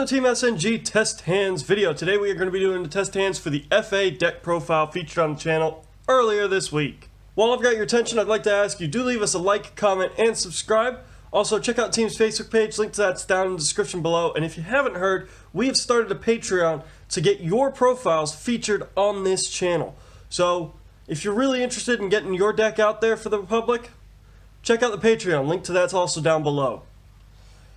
Welcome to Team SNG Test Hands video. Today we are going to be doing the test hands for the FA deck profile featured on the channel earlier this week. While I've got your attention, I'd like to ask you, do leave us a like, comment, and subscribe. Also, check out Team's Facebook page, link to that's down in the description below. And if you haven't heard, we have started a Patreon to get your profiles featured on this channel. So, if you're really interested in getting your deck out there for the public, check out the Patreon, link to that's also down below.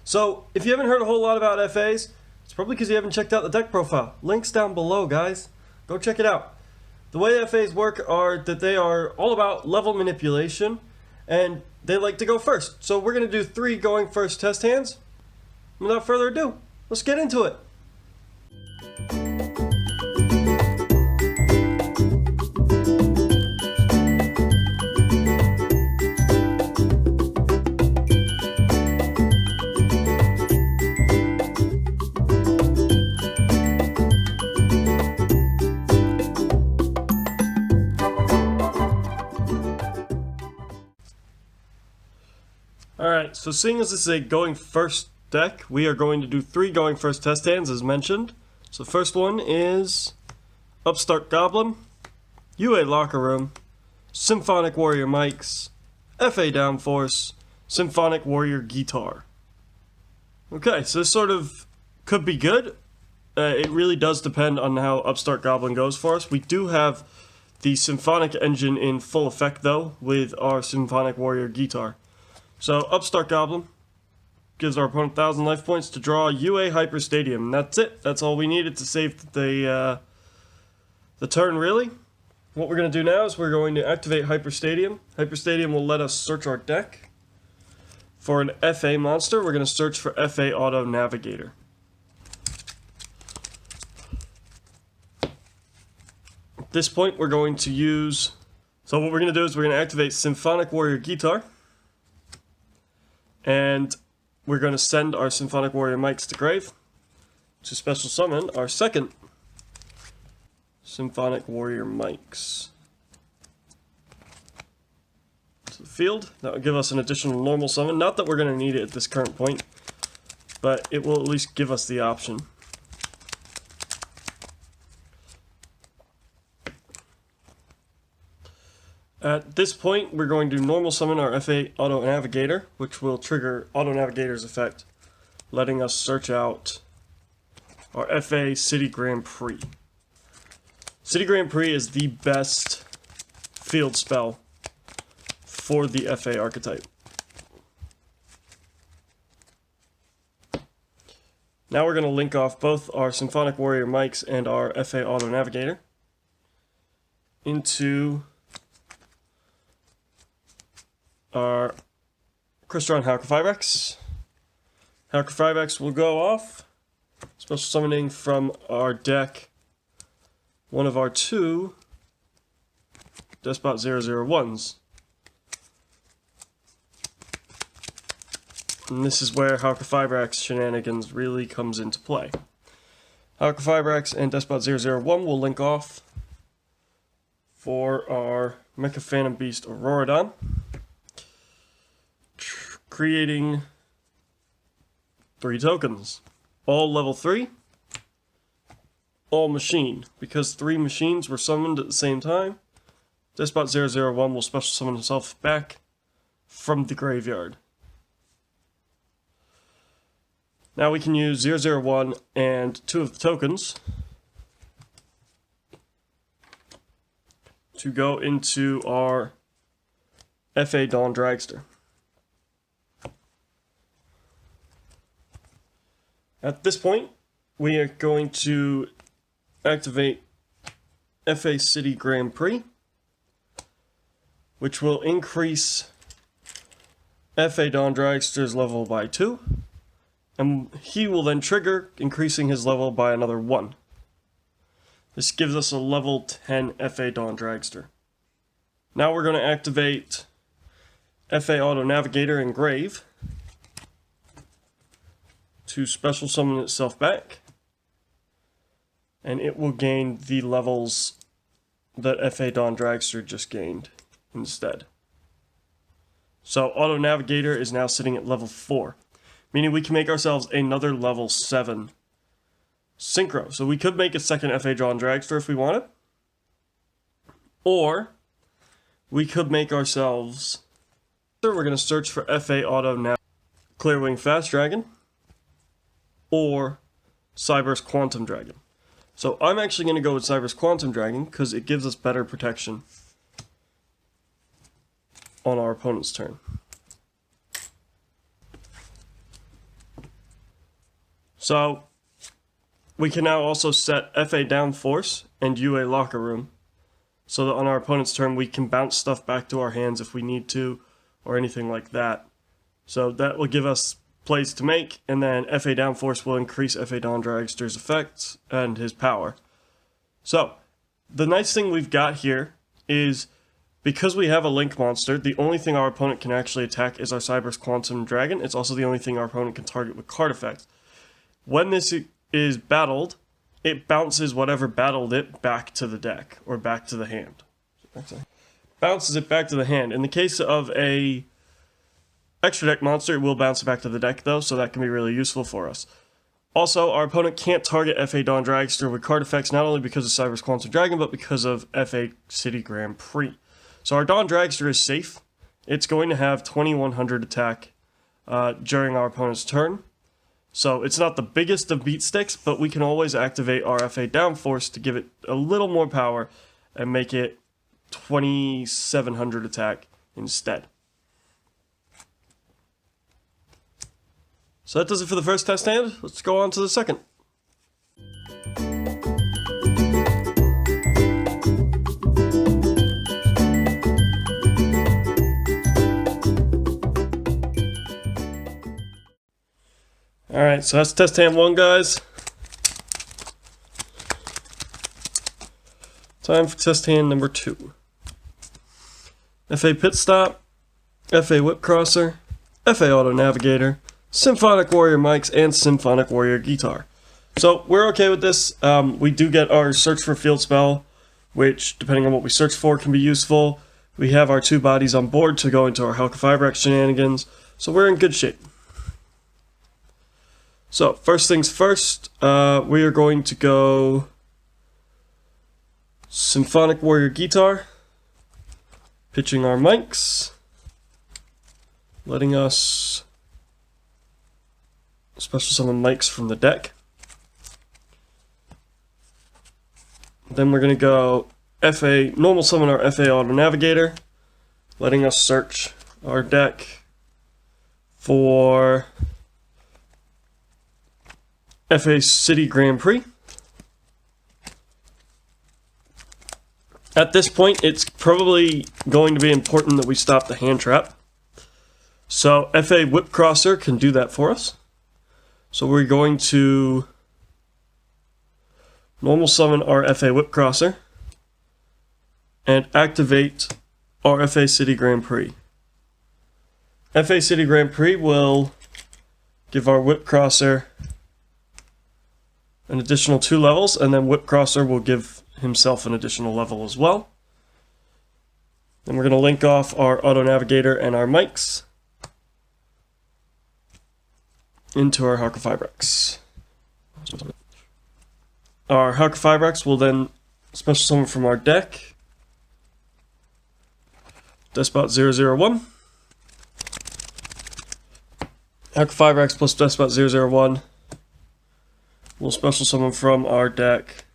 So, if you haven't heard a whole lot about FAs, it's probably because you haven't checked out the deck profile. Links down below, guys. Go check it out. The way FAs work are that they are all about level manipulation, and they like to go first. So we're going to do 3 going first test hands. Without further ado, let's get into it. Alright, so seeing as this is a going first deck, we are going to do 3 going first test hands as mentioned. So the first one is Upstart Goblin, UA Locker Room, Symphonic Warrior Mics, FA Downforce, Symphonic Warrior Guitar. Okay, so this sort of could be good. It really does depend on how Upstart Goblin goes for us. We do have the Symphonic engine in full effect though, with our Symphonic Warrior Guitar. So, Upstart Goblin gives our opponent 1,000 life points to draw UA Hyper Stadium. And that's it. That's all we needed to save the turn, really. What we're going to do now is we're going to activate Hyper Stadium. Hyper Stadium will let us search our deck for an FA monster. We're going to search for FA Auto Navigator. At this point, we're going to use... So what we're going to do is we're going to activate Symphonic Warrior Guitar. And we're going to send our Symphonic Warrior Mics to grave to special summon our second Symphonic Warrior Mics to the field. That will give us an additional normal summon. Not that we're going to need it at this current point, but it will at least give us the option. At this point, we're going to normal summon our FA Auto Navigator, which will trigger Auto Navigator's effect, letting us search out our FA City Grand Prix. City Grand Prix is the best field spell for the FA archetype. Now we're going to link off both our Symphonic Warrior Mics and our FA Auto Navigator into our Crystron Halcophyrex. Halcophyrex will go off, special summoning from our deck one of our 2 Despot 001s. And this is where Halcophyrex shenanigans really comes into play. Halcophyrex and Despot 001 will link off for our Mecha Phantom Beast Auroradon, creating 3 tokens. All level 3, all machine. Because 3 machines were summoned at the same time, Despot 001 will special summon himself back from the graveyard. Now we can use 001 and 2 of the tokens to go into our FA Dawn Dragster. At this point, we are going to activate FA City Grand Prix, which will increase FA Dawn Dragster's level by 2, and he will then trigger, increasing his level by another 1. This gives us a level 10 FA Dawn Dragster. Now we're going to activate FA Auto Navigator and Grave to special summon itself back, and it will gain the levels that FA Dawn Dragster just gained instead. So Auto Navigator is now sitting at level 4, meaning we can make ourselves another level 7 Synchro. So we could make a second FA Dawn Dragster if we wanted. Or we could make ourselves... We're going to search for FA Auto now. Clearwing Fast Dragon. Or Cyberse Quantum Dragon. So I'm actually going to go with Cyberse Quantum Dragon because it gives us better protection on our opponent's turn. So we can now also set FA Down Force and UA Locker Room so that on our opponent's turn we can bounce stuff back to our hands if we need to or anything like that. So that will give us plays to make, and then FA Down Force will increase FA Dawn Dragster's effects and his power. So, the nice thing we've got here is, because we have a Link monster, the only thing our opponent can actually attack is our Cyberse Quantum Dragon. It's also the only thing our opponent can target with card effects. When this is battled, it bounces whatever battled it back to the deck, or back to the hand. Bounces it back to the hand. In the case of a extra deck monster, it will bounce it back to the deck though, so that can be really useful for us. Also, our opponent can't target FA Dawn Dragster with card effects not only because of Cyberse Quantum Dragon, but because of FA City Grand Prix. So our Dawn Dragster is safe. It's going to have 2100 attack during our opponent's turn. So it's not the biggest of beat sticks, but we can always activate our FA Down Force to give it a little more power and make it 2700 attack instead. So that does it for the first test hand. Let's go on to the second. Alright, so that's test hand 1, guys. Time for test hand number 2. FA Pit Stop, FA Whip Crosser, FA Auto Navigator, Symphonic Warrior mics, and Symphonic Warrior guitar. So we're okay with this. We do get our Search for Field spell, which, depending on what we search for, can be useful. We have our 2 bodies on board to go into our Helka shenanigans, so we're in good shape. So, first things first, we are going to go Symphonic Warrior guitar, pitching our mics, letting us special summon mics from the deck. Then we're going to go FA, normal summon our FA Auto Navigator, letting us search our deck for FA City Grand Prix. At this point, it's probably going to be important that we stop the hand trap. So FA Whip Crosser can do that for us. So we're going to normal summon our FA Whip Crosser and activate our FA City Grand Prix. FA City Grand Prix will give our Whip Crosser an additional 2 levels, and then Whip Crosser will give himself an additional level as well. Then we're going to link off our Auto Navigator and our mics into our Helka. Our Helka will then special summon from our deck Despot 001. Helka plus Despot 001 will special summon from our deck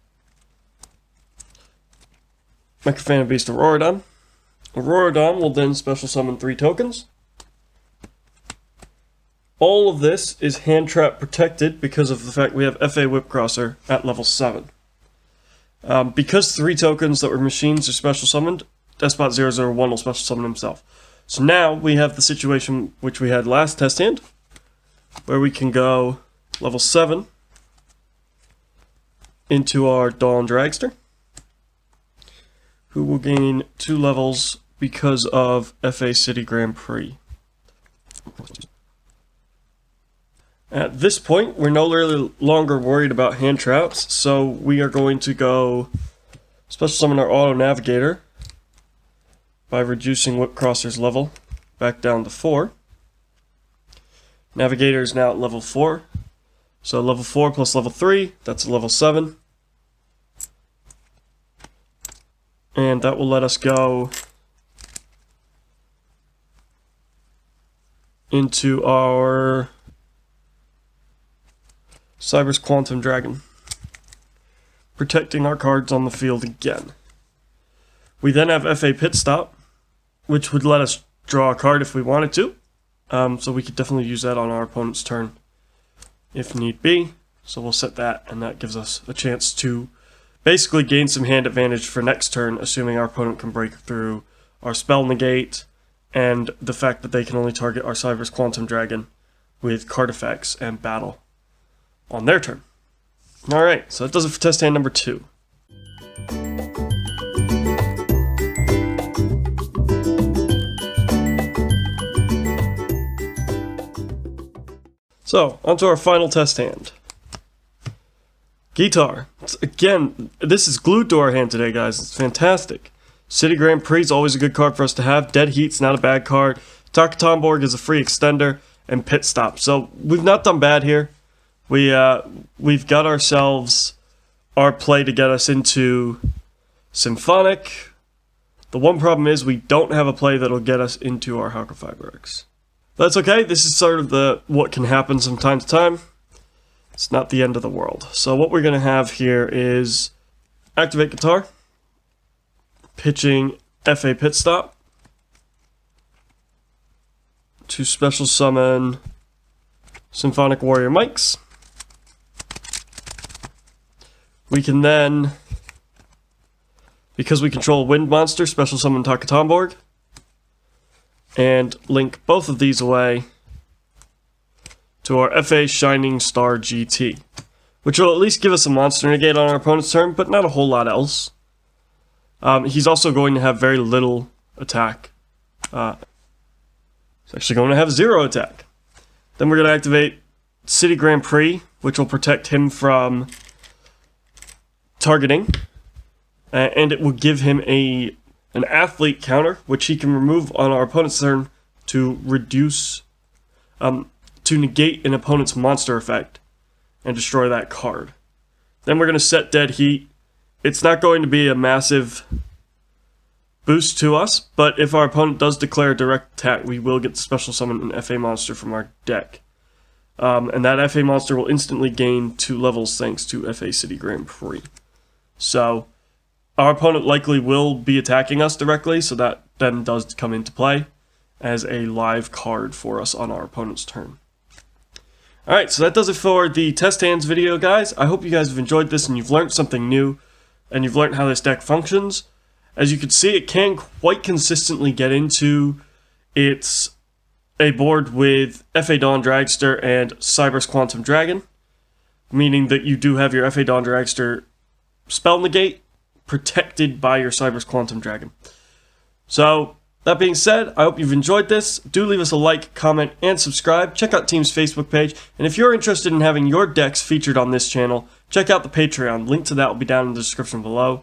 Mechaphantom Beast Auroradon. Auroradon will then special summon 3 tokens. All of this is hand trap protected because of the fact we have FA Whip Crosser at level 7. Because 3 tokens that were machines are special summoned, Despot 001 will special summon himself. So now we have the situation which we had last test hand, where we can go level 7 into our Dawn Dragster, who will gain 2 levels because of FA City Grand Prix. At this point, we're no longer worried about hand traps, so we are going to go special summon our Auto Navigator by reducing Whip Crosser's level back down to 4. Navigator is now at level 4, So level 4 plus level 3, that's a level 7. And that will let us go into our Cyber's Quantum Dragon, protecting our cards on the field again. We then have FA Pit Stop, which would let us draw a card if we wanted to. So we could definitely use that on our opponent's turn if need be. So we'll set that, and that gives us a chance to basically gain some hand advantage for next turn, assuming our opponent can break through our spell negate and the fact that they can only target our Cyber's Quantum Dragon with card effects and battle on their turn. Alright, so that does it for test hand number 2. So, onto our final test hand. Guitar. Again, this is glued to our hand today, guys. It's fantastic. City Grand Prix is always a good card for us to have. Dead Heat's not a bad card. Takatomborg is a free extender. And Pit Stop. So, we've not done bad here. We've got ourselves our play to get us into Symphonic. The one problem is we don't have a play that'll get us into our Haka Fiber-X. That's okay, this is sort of what can happen from time to time. It's not the end of the world. So what we're going to have here is activate guitar, pitching FA Pit Stop, to special summon Symphonic Warrior Mics. We can then, because we control a wind monster, special summon Takatomborg, and link both of these away to our FA Shining Star GT, which will at least give us a monster negate on our opponent's turn, but not a whole lot else. He's also going to have very little attack. He's actually going to have 0 attack. Then we're going to activate City Grand Prix, which will protect him from targeting, and it will give him an athlete counter, which he can remove on our opponent's turn to reduce, to negate an opponent's monster effect and destroy that card. Then we're going to set Dead Heat. It's not going to be a massive boost to us, but if our opponent does declare a direct attack, we will get to special summon an FA monster from our deck. And that FA monster will instantly gain 2 levels thanks to FA City Grand Prix. So, our opponent likely will be attacking us directly, so that then does come into play as a live card for us on our opponent's turn. Alright, so that does it for the test hands video, guys. I hope you guys have enjoyed this and you've learned something new, and you've learned how this deck functions. As you can see, it can quite consistently get into its a board with FA Dawn Dragster and Cyber's Quantum Dragon, meaning that you do have your FA Dawn Dragster spell negate protected by your Cyber's Quantum Dragon. So, that being said, I hope you've enjoyed this. Do leave us a like, comment, and subscribe. Check out Team's Facebook page. And if you're interested in having your decks featured on this channel, check out the Patreon. Link to that will be down in the description below.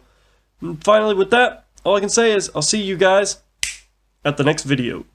And finally, with that, all I can say is I'll see you guys at the next video.